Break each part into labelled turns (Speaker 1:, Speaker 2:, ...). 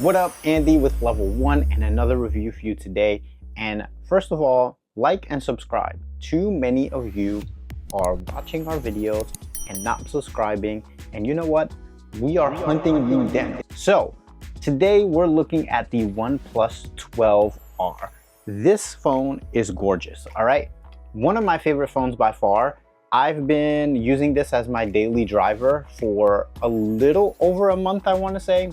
Speaker 1: What up, Andy with Level 1 and another review for you today. And first of all, like and subscribe. Too many of you are watching our videos and not subscribing, and you know what? We are hunting you down. So today we're looking at the OnePlus 12R. This phone is gorgeous, all right? One of my favorite phones by far. I've been using this as my daily driver for a little over a month, I want to say,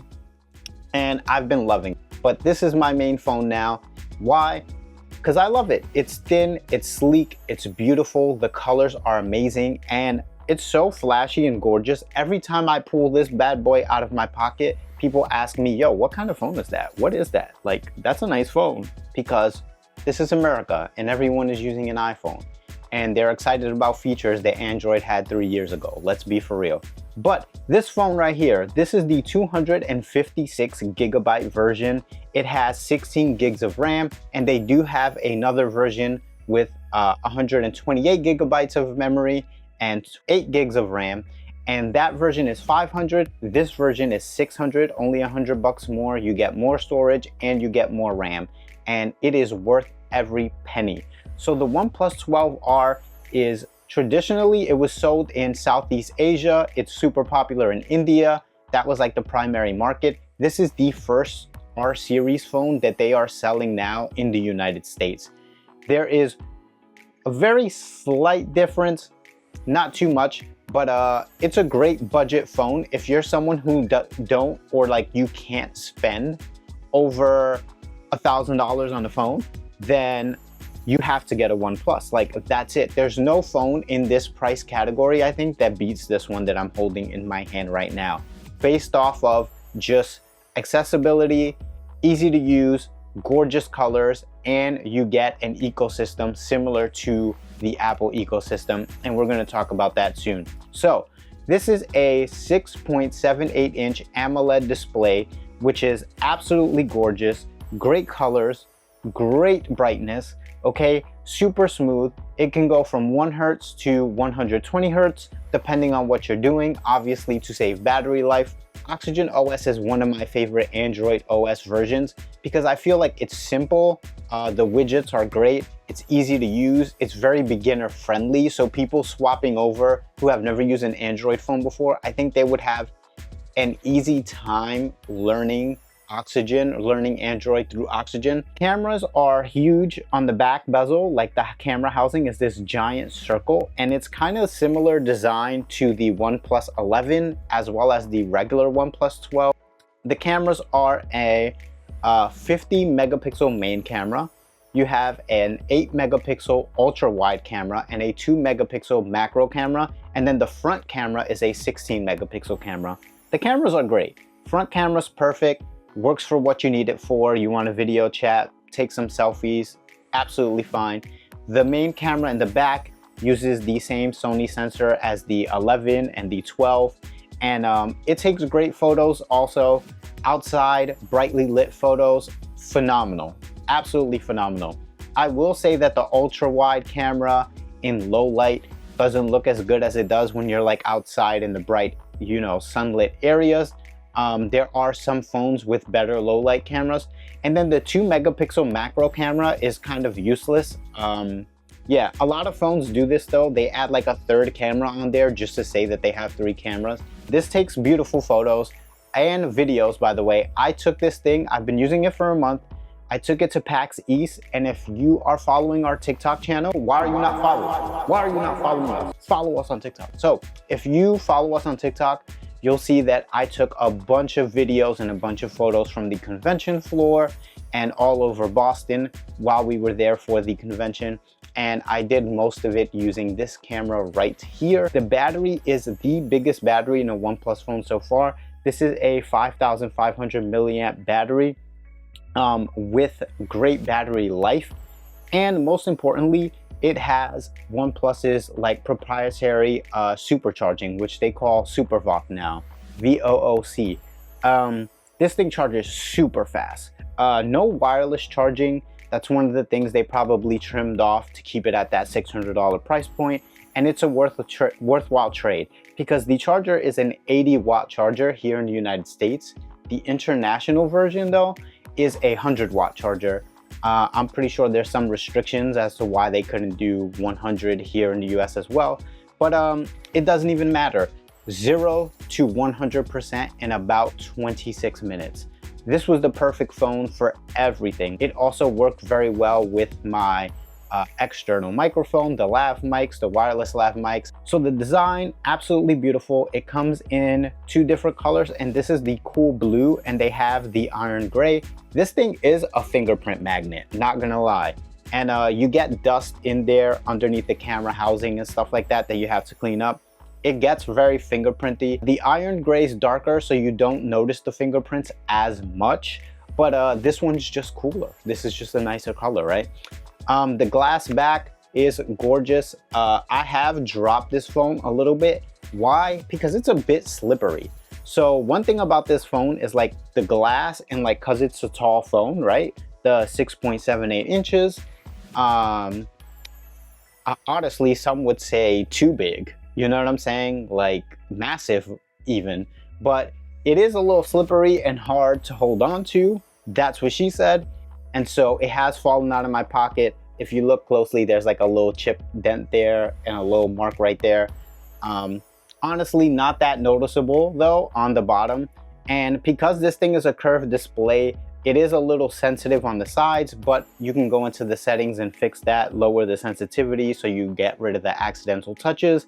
Speaker 1: and I've been loving it. But this is my main phone now. Why? Because I love it. It's thin, it's sleek, it's beautiful, the colors are amazing, and it's so flashy and gorgeous. Every time I pull this bad boy out of my pocket, people ask me, yo, what kind of phone is that? What is that? Like, that's a nice phone. Because this is America and everyone is using an iPhone. And they're excited about features that Android had 3 years ago. Let's be for real. But this phone right here, this is the 256 gigabyte version. It has 16 gigs of RAM, and they do have another version with 128 gigabytes of memory and 8 gigs of RAM. And that version is 500. This version is 600, only $100 more. You get more storage and you get more RAM, and it is worth every penny. So the OnePlus 12R is traditionally, it was sold in Southeast Asia. It's super popular in India. That was like the primary market. This is the first R series phone that they are selling now in the United States. There is a very slight difference, not too much, but it's a great budget phone. If you're someone who don't or like you can't spend over $1,000 on the phone, then you have to get a OnePlus. Like, that's it. There's no phone in this price category, I think, that beats this one that I'm holding in my hand right now. Based off of just accessibility, easy to use, gorgeous colors, and you get an ecosystem similar to the Apple ecosystem, and we're going to talk about that soon. So this is a 6.78 inch AMOLED display, which is absolutely gorgeous, great colors, great brightness, okay, super smooth. It can go from 1 Hz to 120 Hz depending on what you're doing, obviously to save battery life. Oxygen OS is one of my favorite Android OS versions because I feel like it's simple, the widgets are great, it's easy to use, it's very beginner friendly, so people swapping over who have never used an Android phone before, I think they would have an easy time learning Android through Oxygen. Cameras are huge on the back bezel, like the camera housing is this giant circle, and it's kind of similar design to the OnePlus 11 as well as the regular OnePlus 12. The cameras are a 50 megapixel main camera. You have an 8 megapixel ultra wide camera and a 2 megapixel macro camera, and then the front camera is a 16 megapixel camera. The cameras are great. Front camera's perfect. Works for what you need it for. You want a video chat, take some selfies, absolutely fine. The main camera in the back uses the same Sony sensor as the 11 and the 12, and it takes great photos also. Outside, brightly lit photos, phenomenal, absolutely phenomenal. I will say that the ultra wide camera in low light doesn't look as good as it does when you're like outside in the bright, you know, sunlit areas. There are some phones with better low light cameras, and then the 2 megapixel macro camera is kind of useless. Yeah, a lot of phones do this though. They add like a third camera on there just to say that they have 3 cameras. This takes beautiful photos and videos, by the way. I took this thing, I've been using it for a month. I took it to PAX East, and if you are following our TikTok channel, why are you not following? Why are you not following us? Follow us on TikTok. So if you follow us on TikTok, you'll see that I took a bunch of videos and a bunch of photos from the convention floor and all over Boston while we were there for the convention. And I did most of it using this camera right here. The battery is the biggest battery in a OnePlus phone so far. This is a 5,500 milliamp battery with great battery life. And most importantly, it has OnePlus's like proprietary supercharging, which they call SuperVOOC now, VOOC. This thing charges super fast. No wireless charging. That's one of the things they probably trimmed off to keep it at that $600 price point. And it's a worthwhile trade because the charger is an 80-watt charger here in the United States. The international version though is a 100-watt charger. I'm pretty sure there's some restrictions as to why they couldn't do 100 here in the US as well, but it doesn't even matter. 0 to 100% in about 26 minutes. This was the perfect phone for everything. It also worked very well with my external microphone, the lav mics, the wireless lav mics. So the design, absolutely beautiful. It comes in 2 different colors, and this is the cool blue, and they have the iron gray. This thing is a fingerprint magnet, not gonna lie. And you get dust in there underneath the camera housing and stuff like that you have to clean up. It gets very fingerprinty. The iron gray is darker, so you don't notice the fingerprints as much, but this one's just cooler. This is just a nicer color, right? The glass back is gorgeous. I have dropped this phone a little bit. Why? Because it's a bit slippery. So one thing about this phone is like the glass, and like, cause it's a tall phone, right? The 6.78 inches. Honestly, some would say too big. You know what I'm saying? Like massive even. But it is a little slippery and hard to hold on to. That's what she said. And so it has fallen out of my pocket. If you look closely, there's like a little chip dent there and a little mark right there. Honestly, not that noticeable though on the bottom. And because this thing is a curved display, it is a little sensitive on the sides, but you can go into the settings and fix that, lower the sensitivity so you get rid of the accidental touches.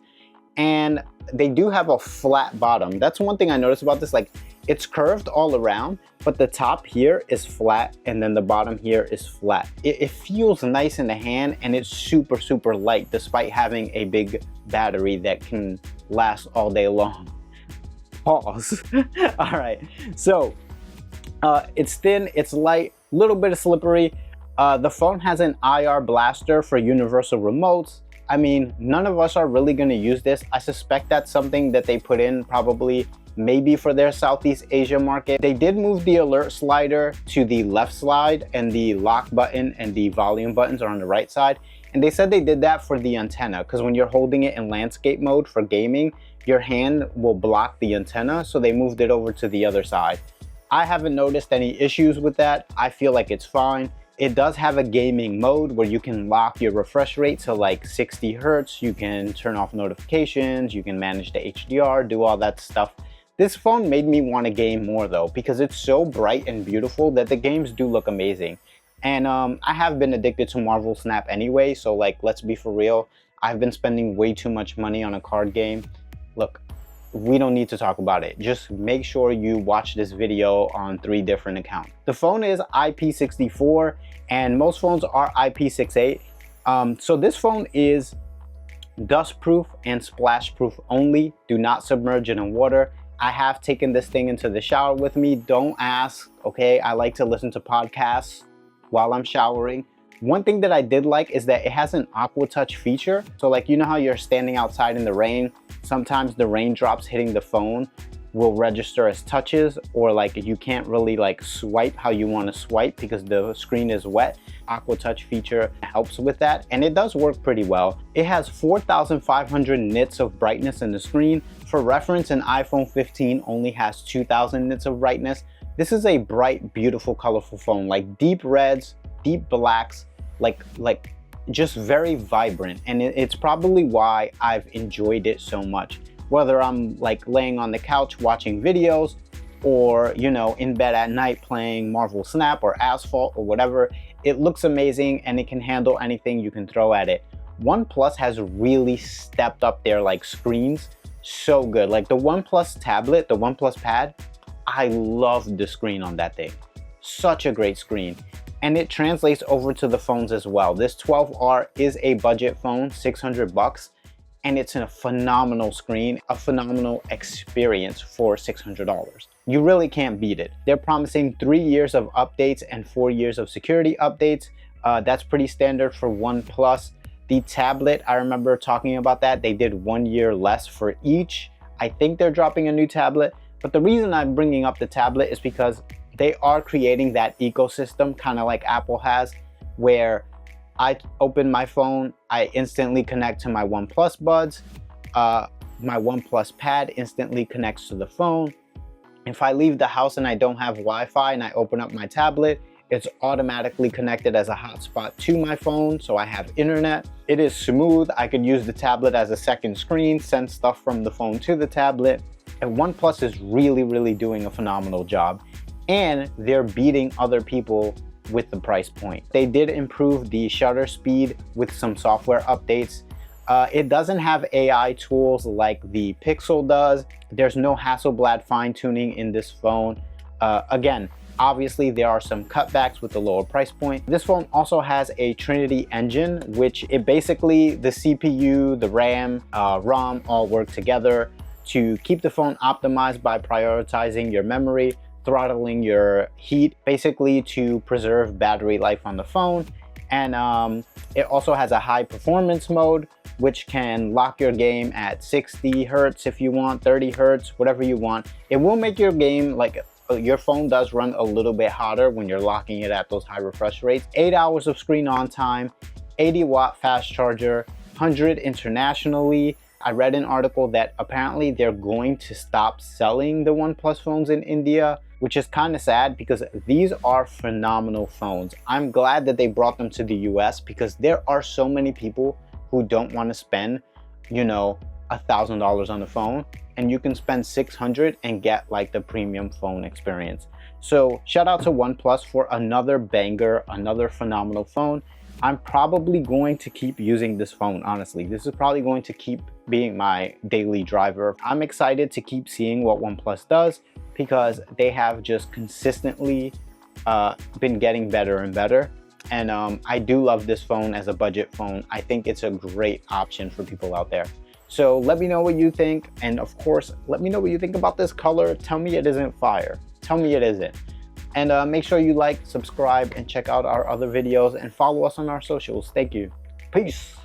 Speaker 1: And they do have a flat bottom. That's one thing I noticed about this. Like, it's curved all around, but the top here is flat, and then the bottom here is flat. It feels nice in the hand, and it's super, super light despite having a big battery that can last all day long. Pause. All right, so it's thin, it's light, little bit of slippery. The phone has an IR blaster for universal remotes. I mean, none of us are really going to use this. I suspect that's something that they put in probably maybe for their Southeast Asia market. They did move the alert slider to the left side, and the lock button and the volume buttons are on the right side. And they said they did that for the antenna, because when you're holding it in landscape mode for gaming, your hand will block the antenna. So they moved it over to the other side. I haven't noticed any issues with that. I feel like it's fine. It does have a gaming mode where you can lock your refresh rate to like 60 Hertz. You can turn off notifications, you can manage the HDR, do all that stuff. This phone made me want to game more though, because it's so bright and beautiful that the games do look amazing. And I have been addicted to Marvel Snap anyway, so like, let's be for real. I've been spending way too much money on a card game. Look, we don't need to talk about it. Just make sure you watch this video on 3 different accounts. The phone is IP64 and most phones are IP68. So this phone is dust proof and splash proof only. Do not submerge it in water. I have taken this thing into the shower with me. Don't ask, okay? I like to listen to podcasts while I'm showering. One thing that I did like is that it has an aqua touch feature. So like, you know how you're standing outside in the rain, sometimes the raindrops hitting the phone will register as touches, or like you can't really like swipe how you want to swipe because the screen is wet. Aqua touch feature helps with that, and it does work pretty well. It has 4,500 nits of brightness in the screen. For reference, an iPhone 15 only has 2,000 nits of brightness. This is a bright, beautiful, colorful phone, like deep reds, deep blacks, like just very vibrant. And it's probably why I've enjoyed it so much. Whether I'm like laying on the couch watching videos, or you know, in bed at night playing Marvel Snap or Asphalt or whatever, it looks amazing and it can handle anything you can throw at it. OnePlus has really stepped up their like screens so good. Like the OnePlus tablet, the OnePlus Pad, I love the screen on that thing. Such a great screen. And it translates over to the phones as well. This 12R is a budget phone, 600 bucks, and it's a phenomenal screen, a phenomenal experience for $600. You really can't beat it. They're promising 3 years of updates and 4 years of security updates. That's pretty standard for OnePlus. The tablet, I remember talking about that. They did 1 year less for each. I think they're dropping a new tablet. But the reason I'm bringing up the tablet is because they are creating that ecosystem, kind of like Apple has, where I open my phone, I instantly connect to my OnePlus buds, my OnePlus Pad instantly connects to the phone, If I leave the house and I don't have Wi-Fi and I open up my tablet, it's automatically connected as a hotspot to my phone, so I have internet. It is smooth. I could use the tablet as a second screen, send stuff from the phone to the tablet. And OnePlus is really doing a phenomenal job. And they're beating other people with the price point. They did improve the shutter speed with some software updates. It doesn't have AI tools like the Pixel does. There's no Hasselblad fine-tuning in this phone. Again, obviously there are some cutbacks with the lower price point. This phone also has a Trinity engine, which it basically, the CPU, the RAM, ROM all work together to keep the phone optimized by prioritizing your memory, throttling your heat, basically to preserve battery life on the phone. And it also has a high performance mode, which can lock your game at 60 Hertz if you want, 30 Hertz, whatever you want. It will make your game, like your phone does run a little bit hotter when you're locking it at those high refresh rates. 8 hours of screen on time, 80-watt fast charger, 100 internationally. I read an article that apparently they're going to stop selling the OnePlus phones in India, which is kind of sad because these are phenomenal phones. I'm glad that they brought them to the US because there are so many people who don't want to spend, you know, $1,000 on the phone, and you can spend $600 and get like the premium phone experience. So shout out to OnePlus for another banger, another phenomenal phone. I'm probably going to keep using this phone, honestly. This is probably going to keep being my daily driver. I'm excited to keep seeing what OnePlus does because they have just consistently been getting better and better. And I do love this phone as a budget phone. I think it's a great option for people out there. So let me know what you think. And of course, let me know what you think about this color. Tell me it isn't fire. Tell me it isn't. And make sure you like, subscribe, and check out our other videos and follow us on our socials. Thank you. Peace.